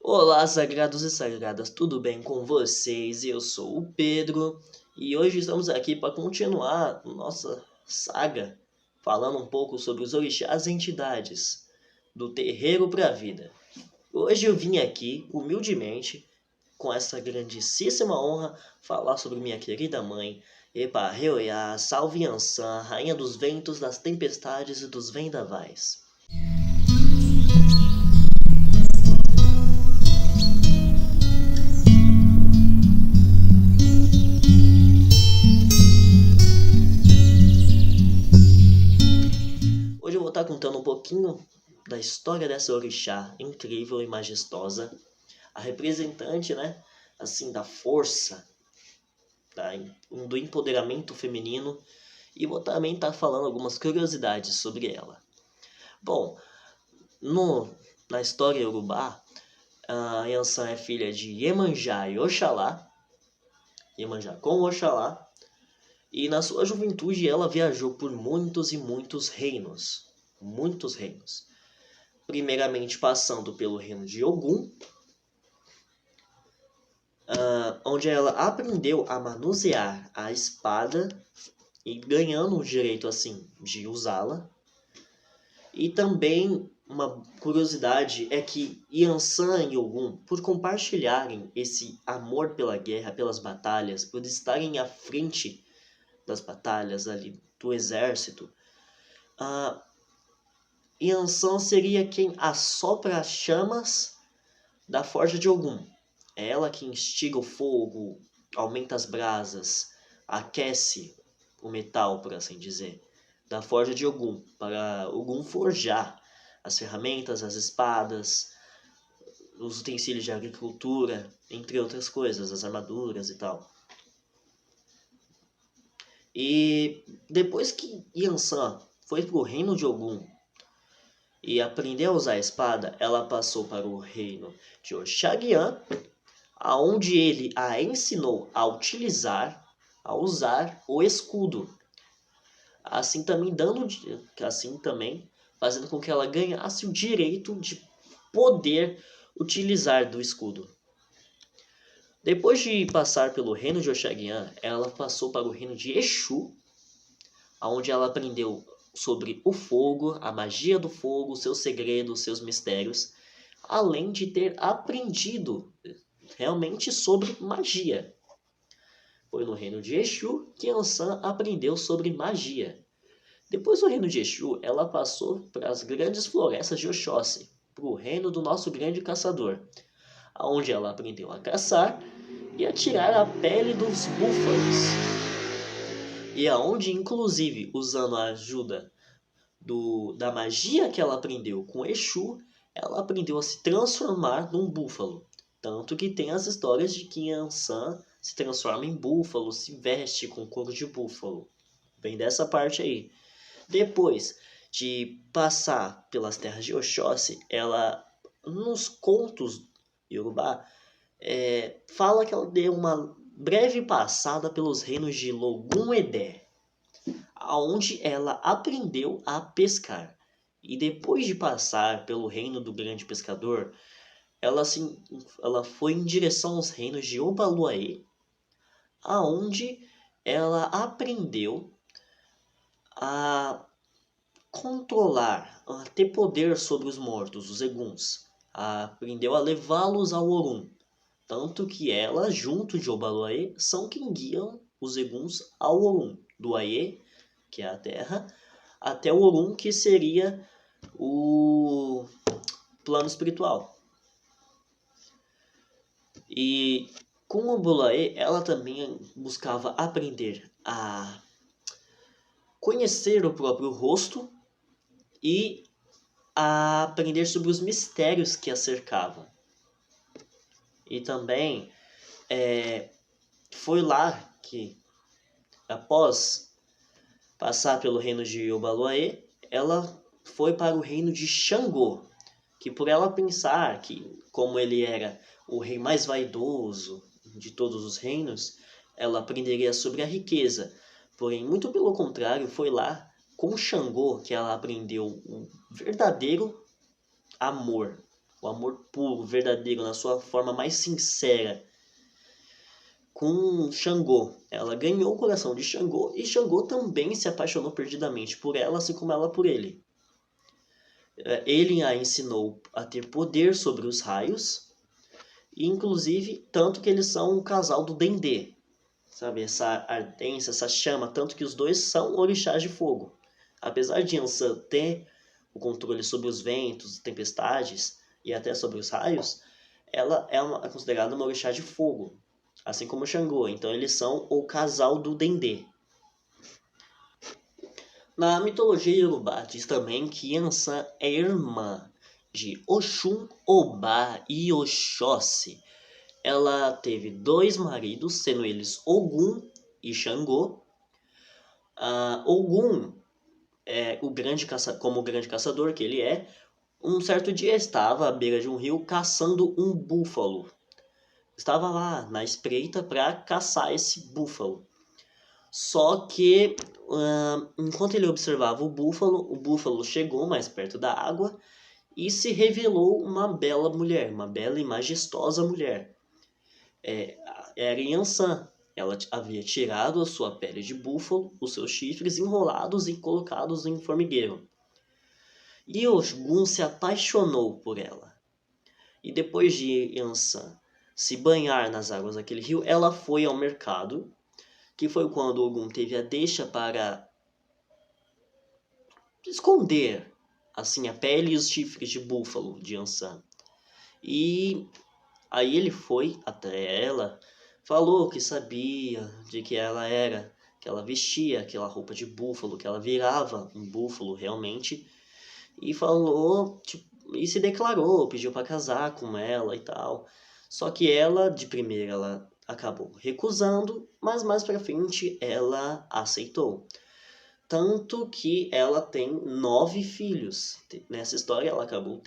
Olá, sagrados e sagradas, tudo bem com vocês? Eu sou o Pedro e hoje estamos aqui para continuar nossa saga, falando um pouco sobre os orixás e entidades do terreiro para a vida. Hoje eu vim aqui, humildemente, com essa grandíssima honra, falar sobre minha querida mãe, Epa Reoiá, Salve Yansan, Rainha dos Ventos, das Tempestades e dos Vendavais. Hoje eu vou estar contando um pouquinho da história dessa orixá incrível e majestosa, a representante, assim, da força, do empoderamento feminino, e vou também estar falando algumas curiosidades sobre ela. Bom, na história iorubá, a Yansan é filha de Iemanjá e Oxalá, Iemanjá com Oxalá, e na sua juventude ela viajou por muitos e muitos reinos. Muitos reinos. Primeiramente passando pelo reino de Ogum, onde ela aprendeu a manusear a espada e ganhando o direito assim de usá-la. E também uma curiosidade é que Yansan e Ogum, por compartilharem esse amor pela guerra, pelas batalhas, por estarem à frente das batalhas ali do exército, Yansan seria quem assopra as chamas da forja de Ogum. É ela que instiga o fogo, aumenta as brasas, aquece o metal, por assim dizer, da forja de Ogum, para Ogum forjar as ferramentas, as espadas, os utensílios de agricultura, entre outras coisas, as armaduras e tal. E depois que Yansan foi para o reino de Ogum e aprendeu a usar a espada, ela passou para o reino de Oxaguian, aonde ele a ensinou a usar o escudo. Assim também fazendo com que ela ganhasse o direito de poder utilizar do escudo. Depois de passar pelo reino de Oxaguian, ela passou para o reino de Exu, onde ela aprendeu sobre o fogo, a magia do fogo, seus segredos, seus mistérios, além de ter aprendido realmente sobre magia. Foi no reino de Exu que Yansan aprendeu sobre magia. Depois do reino de Exu, ela passou para as grandes florestas de Oxóssi, para o reino do nosso grande caçador, onde ela aprendeu a caçar e a tirar a pele dos búfalos. E aonde, inclusive, usando a ajuda da magia que ela aprendeu com Exu, ela aprendeu a se transformar num búfalo. Tanto que tem as histórias de que Yansan se transforma em búfalo, se veste com couro de búfalo. Vem dessa parte aí. Depois de passar pelas terras de Oxóssi, ela, nos contos iorubá, fala que ela deu uma breve passada pelos reinos de Logum Edé, onde ela aprendeu a pescar. E depois de passar pelo reino do grande pescador, ela foi em direção aos reinos de Obaluaê, aonde ela aprendeu a controlar, a ter poder sobre os mortos, os eguns. Aprendeu a levá-los ao Orum. Tanto que ela, junto de Obaluaê, são quem guiam os eguns ao Orum. Do Aê, que é a terra, até o Orum, que seria o plano espiritual. E com Obaluaê, ela também buscava aprender a conhecer o próprio rosto e a aprender sobre os mistérios que a cercavam. E também foi lá que, após passar pelo reino de Obaluaê, ela foi para o reino de Xangô, que por ela pensar que, como ele era o rei mais vaidoso de todos os reinos, ela aprenderia sobre a riqueza. Porém, muito pelo contrário, foi lá com Xangô que ela aprendeu o verdadeiro amor. O amor puro, verdadeiro, na sua forma mais sincera. Com Xangô, ela ganhou o coração de Xangô e Xangô também se apaixonou perdidamente por ela, assim como ela por ele. Ele a ensinou a ter poder sobre os raios, e inclusive tanto que eles são um casal do Dendê, sabe? Essa ardência, essa chama, tanto que os dois são orixás de fogo. Apesar de Yansan ter o controle sobre os ventos, tempestades e até sobre os raios, ela é considerada uma orixá de fogo, assim como Xangô. Então eles são o casal do Dendê. Na mitologia Yorubá diz também que Yansan é irmã de Oxum, Obá e Oxóssi. Ela teve 2 maridos, sendo eles Ogum e Xangô. Ogum, como o grande caçador que ele é, um certo dia estava à beira de um rio caçando um búfalo. Estava lá na espreita para caçar esse búfalo. Só que, enquanto ele observava o búfalo chegou mais perto da água e se revelou uma bela mulher, uma bela e majestosa mulher. Era Yansan. Ela havia tirado a sua pele de búfalo, os seus chifres enrolados e colocados em formigueiro. E Ogum se apaixonou por ela. E depois de Yansan se banhar nas águas daquele rio, ela foi ao mercado, que foi quando Ogum teve a deixa para esconder assim a pele e os chifres de búfalo de Yansan. E aí ele foi até ela, falou que sabia de que ela era, que ela vestia aquela roupa de búfalo, que ela virava um búfalo realmente, e falou, e se declarou, pediu para casar com ela e tal. Só que ela, de primeira, ela acabou recusando, mas mais pra frente ela aceitou. Tanto que ela tem 9 filhos. Nessa história ela acabou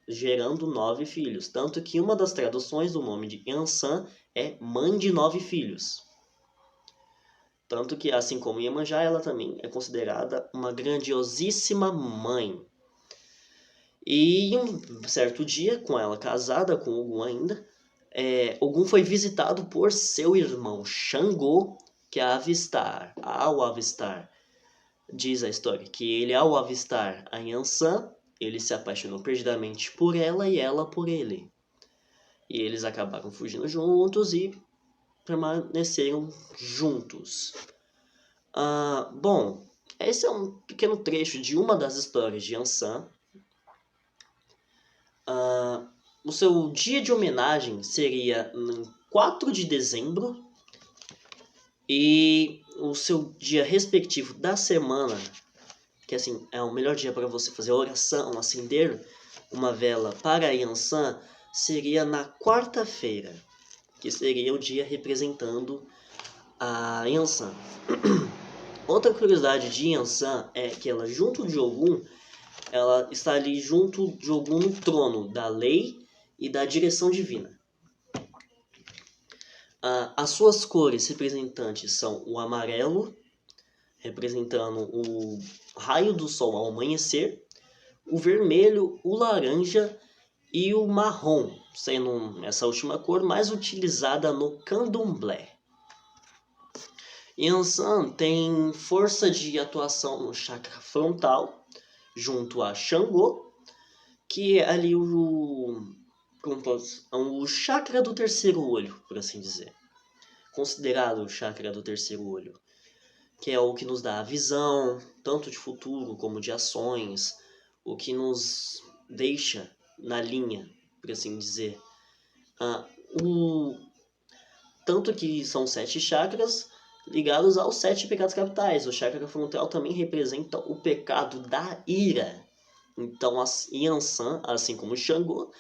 gerando 9 filhos. Tanto que uma das traduções do nome de Yansan é mãe de 9 filhos. Tanto que, assim como Iemanjá, ela também é considerada uma grandiosíssima mãe. E um certo dia, com ela casada com Ogum ainda, Ogum foi visitado por seu irmão Xangô, que ao avistar, diz a história, que ele ao avistar a Yansan, ele se apaixonou perdidamente por ela e ela por ele. E eles acabaram fugindo juntos e permaneceram juntos. Bom, esse é um pequeno trecho de uma das histórias de Yansan. O seu dia de homenagem seria em 4 de dezembro e o seu dia respectivo da semana, que assim é o melhor dia para você fazer oração, acender uma vela para Yansan, seria na quarta-feira, que seria o dia representando a Yansan. Outra curiosidade de Yansan é que ela, junto de Ogum, ela está ali junto de Ogum no trono da lei e da direção divina. As suas cores representantes são o amarelo, representando o raio do sol ao amanhecer, o vermelho, o laranja e o marrom, sendo essa última cor mais utilizada no candomblé. Yansan tem força de atuação no chakra frontal, junto a Xangô, que é ali o chakra do terceiro olho, por assim dizer. Considerado o chakra do terceiro olho, que é o que nos dá a visão, tanto de futuro como de ações, o que nos deixa na linha, por assim dizer. Tanto que são 7 chakras ligados aos 7 pecados capitais. O chakra frontal também representa o pecado da ira. Então, Yansan, assim como Xangô,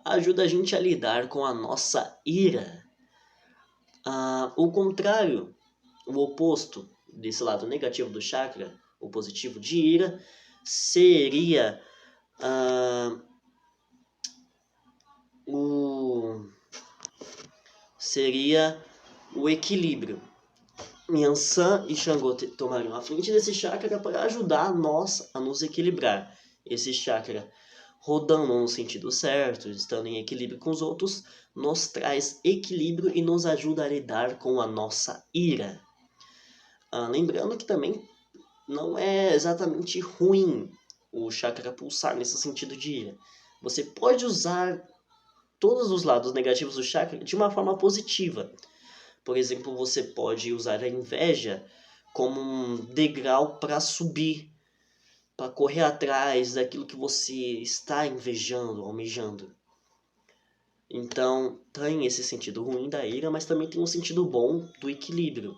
ajuda a gente a lidar com a nossa ira. O contrário, o oposto desse lado negativo do chakra, o positivo de ira, seria o equilíbrio. Yansan e Xangô tomariam a frente desse chakra para ajudar nós a nos equilibrar. Esse chakra rodando no sentido certo, estando em equilíbrio com os outros, nos traz equilíbrio e nos ajuda a lidar com a nossa ira. Lembrando que também não é exatamente ruim o chakra pulsar nesse sentido de ira. Você pode usar todos os lados negativos do chakra de uma forma positiva. Por exemplo, você pode usar a inveja como um degrau para subir, para correr atrás daquilo que você está invejando, almejando. Então, tem esse sentido ruim da ira, mas também tem um sentido bom do equilíbrio.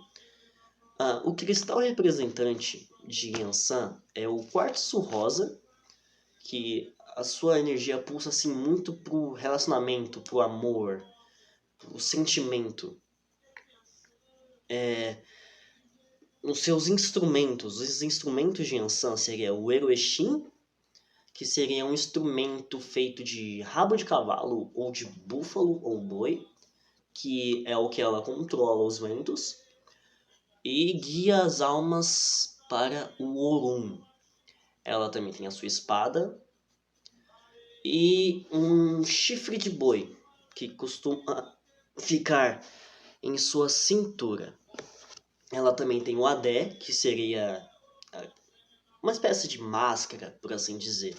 O cristal representante de Yansan é o quartzo rosa, que a sua energia pulsa assim, muito pro relacionamento, pro amor, pro sentimento. Os seus instrumentos, os instrumentos de Yansan seria o Eroeshin, que seria um instrumento feito de rabo de cavalo, ou de búfalo, ou boi, que é o que ela controla os ventos, e guia as almas para o Orun. Ela também tem a sua espada e um chifre de boi, que costuma ficar em sua cintura. Ela também tem o Adé, que seria uma espécie de máscara, por assim dizer,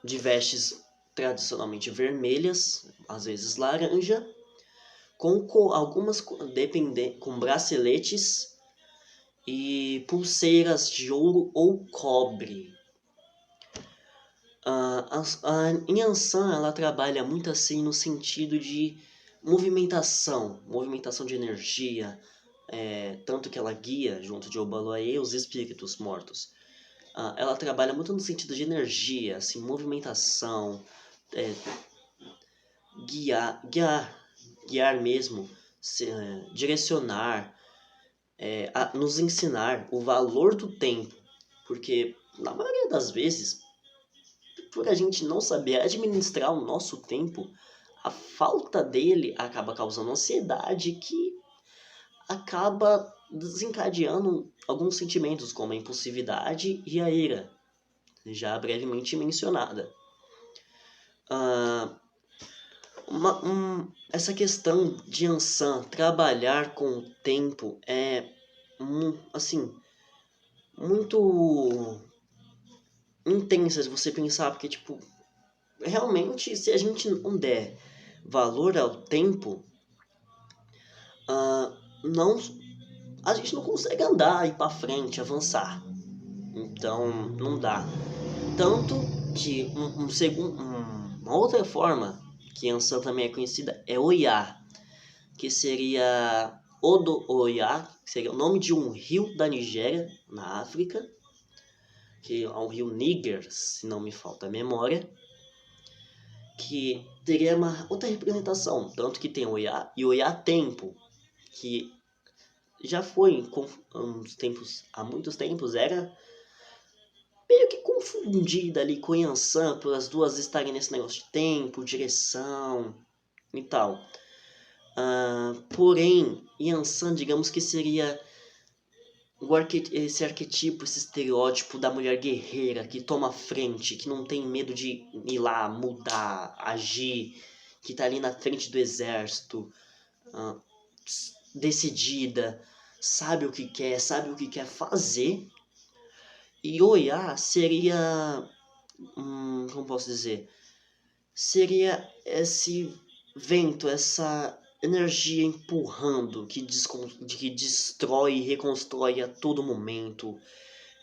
de vestes tradicionalmente vermelhas, às vezes laranja, com algumas com braceletes e pulseiras de ouro ou cobre. A Yansan, ela trabalha muito assim no sentido de movimentação de energia, tanto que ela guia, junto de Obaloaê, os espíritos mortos. Ela trabalha muito no sentido de energia, assim, movimentação, guiar mesmo, direcionar, nos ensinar o valor do tempo, porque na maioria das vezes, por a gente não saber administrar o nosso tempo, a falta dele acaba causando ansiedade que acaba desencadeando alguns sentimentos como a impulsividade e a ira, já brevemente mencionada. Essa questão de Yansan trabalhar com o tempo é assim, muito intensa de você pensar, porque tipo, realmente se a gente não der valor ao tempo, a gente não consegue andar, ir para frente, avançar. Então não dá. Tanto que uma outra forma que Yansan também é conhecida é Oya, que seria Odo Oya, que seria o nome de um rio da Nigéria, na África, que é um rio Níger, se não me falta a memória, que teria uma outra representação, tanto que tem Oya e Oya Tempo, que já foi há muitos tempos, era meio que confundida ali com Yansan, por as duas estarem nesse negócio de tempo, direção e tal. Porém, Yansan, digamos que seria esse arquetipo, esse estereótipo da mulher guerreira que toma frente, que não tem medo de ir lá, mudar, agir, que tá ali na frente do exército, decidida, sabe o que quer fazer. E Oya seria, como posso dizer, seria esse vento, essa energia empurrando, que destrói e reconstrói a todo momento.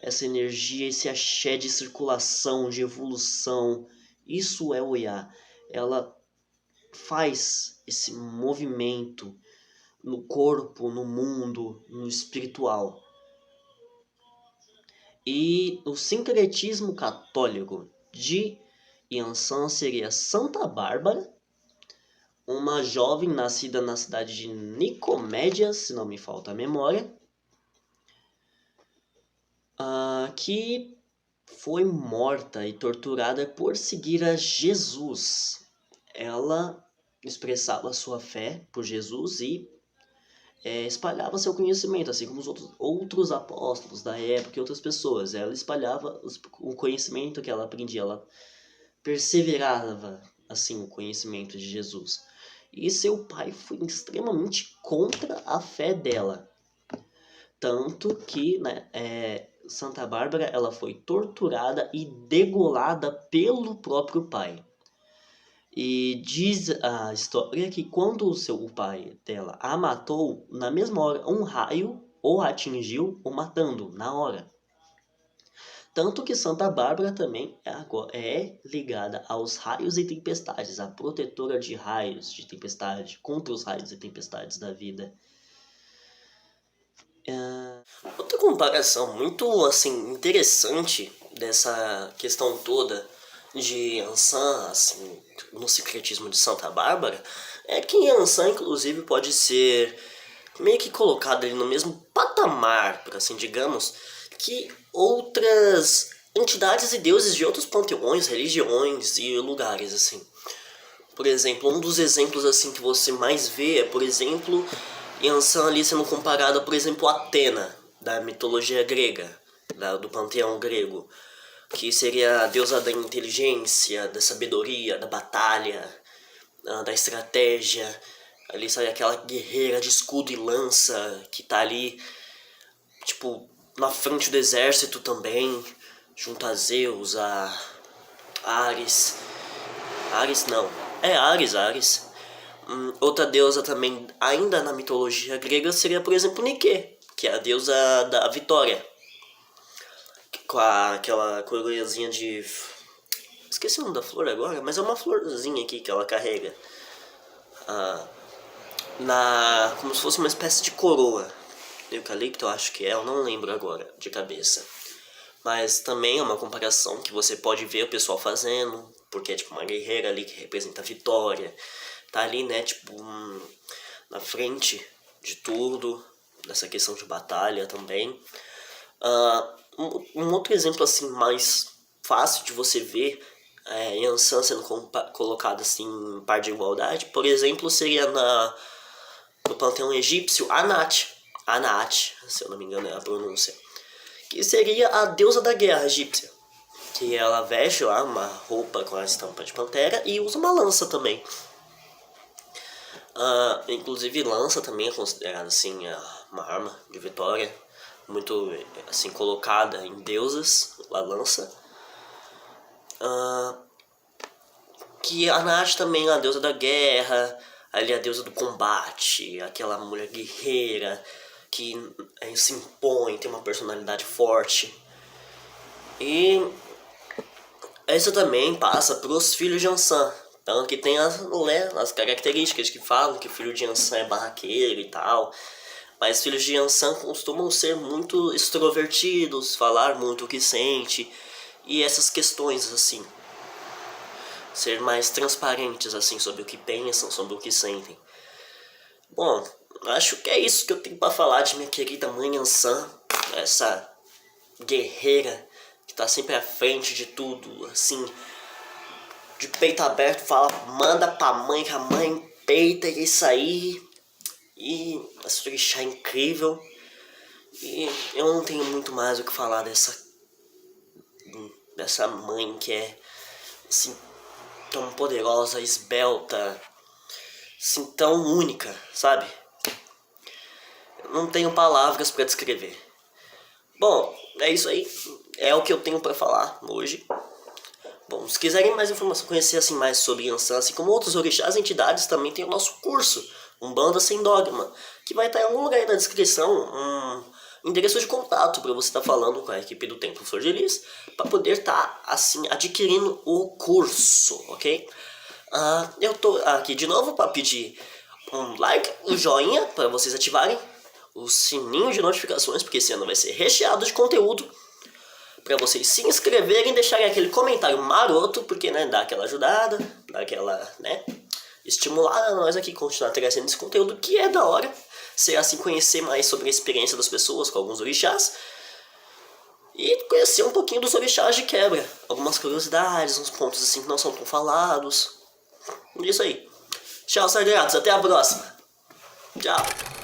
Essa energia, esse axé de circulação, de evolução. Isso é Oya. Ela faz esse movimento no corpo, no mundo, no espiritual. E o sincretismo católico de Yansan seria Santa Bárbara, uma jovem nascida na cidade de Nicomédia, se não me falta a memória, que foi morta e torturada por seguir a Jesus. Ela expressava sua fé por Jesus e espalhava seu conhecimento, assim como os outros apóstolos da época e outras pessoas. Ela espalhava o conhecimento que ela aprendia, ela perseverava assim o conhecimento de Jesus. E seu pai foi extremamente contra a fé dela. Tanto que, né, Santa Bárbara ela foi torturada e degolada pelo próprio pai. E diz a história que quando o pai dela a matou, na mesma hora um raio o atingiu, o matando na hora. Tanto que Santa Bárbara também é ligada aos raios e tempestades, a protetora de raios de tempestade, contra os raios e tempestades da vida. Outra comparação muito assim interessante dessa questão toda de Ansan, assim, no secretismo de Santa Bárbara, é que Ansan inclusive pode ser meio que colocado ali no mesmo patamar, por assim digamos, que outras entidades e deuses de outros panteões, religiões e lugares, assim. Por exemplo, um dos exemplos assim que você mais vê é, por exemplo, Yansan ali sendo comparada, por exemplo, a Atena, da mitologia grega, do panteão grego, que seria a deusa da inteligência, da sabedoria, da batalha, da estratégia. Ali sai aquela guerreira de escudo e lança que tá ali, tipo, na frente do exército também, junto a Zeus, a Ares. Ares não. Ares. Outra deusa também, ainda na mitologia grega, seria, por exemplo, Nike, que é a deusa da vitória. Com aquela coroazinha de... Esqueci o nome da flor agora, mas é uma florzinha aqui que ela carrega. Como se fosse uma espécie de coroa. Eucalipto, eu acho que eu não lembro agora, de cabeça. Mas também é uma comparação que você pode ver o pessoal fazendo, porque é tipo uma guerreira ali que representa a vitória. Tá ali, né, tipo, na frente de tudo, nessa questão de batalha também. Um outro exemplo, assim, mais fácil de você ver Yansan sendo colocado, assim, em par de igualdade, por exemplo, seria no panteão egípcio, Anat, se eu não me engano é a pronúncia, que seria a deusa da guerra egípcia, que ela veste lá uma roupa com a estampa de pantera e usa uma lança também. Inclusive lança também é considerada assim uma arma de vitória, muito assim colocada em deusas, a lança. Que a Nath também é a deusa da guerra, ali a deusa do combate, aquela mulher guerreira que se impõe, tem uma personalidade forte. E isso também passa para os filhos de Ansan. Tanto que tem as características que falam que o filho de Ansan é barraqueiro e tal. Mas filhos de Ansan costumam ser muito extrovertidos, falar muito o que sente. E essas questões, assim. Ser mais transparentes, assim, sobre o que pensam, sobre o que sentem. Bom, acho que é isso que eu tenho para falar de minha querida mãe Ansan. Essa guerreira que tá sempre à frente de tudo, assim, de peito aberto, manda pra mãe, que a mãe peita e isso aí. E a sua orixá é incrível. E eu não tenho muito mais o que falar dessa mãe que é assim tão poderosa, esbelta, assim tão única, sabe? Eu não tenho palavras para descrever. Bom, é isso aí. É o que eu tenho para falar hoje. Bom, se quiserem mais informação, conhecer assim mais sobre Yansan, assim como outros orixás e entidades, também tem o nosso curso, Umbanda Sem Dogma, que vai estar em algum lugar aí na descrição, um endereço de contato para você estar falando com a equipe do Templo Flor de Lis, para poder estar assim adquirindo o curso, ok? Eu tô aqui de novo para pedir um like, um joinha, para vocês ativarem o sininho de notificações, porque esse ano vai ser recheado de conteúdo, para vocês se inscreverem e deixarem aquele comentário maroto, porque, né, dá aquela ajudada, dá aquela, né, estimulada a nós aqui continuar trazendo esse conteúdo que é da hora, ser assim, conhecer mais sobre a experiência das pessoas com alguns orixás e conhecer um pouquinho dos orixás de quebra, algumas curiosidades, uns pontos assim que não são tão falados. Isso aí. Tchau, sagrados, até a próxima. Tchau.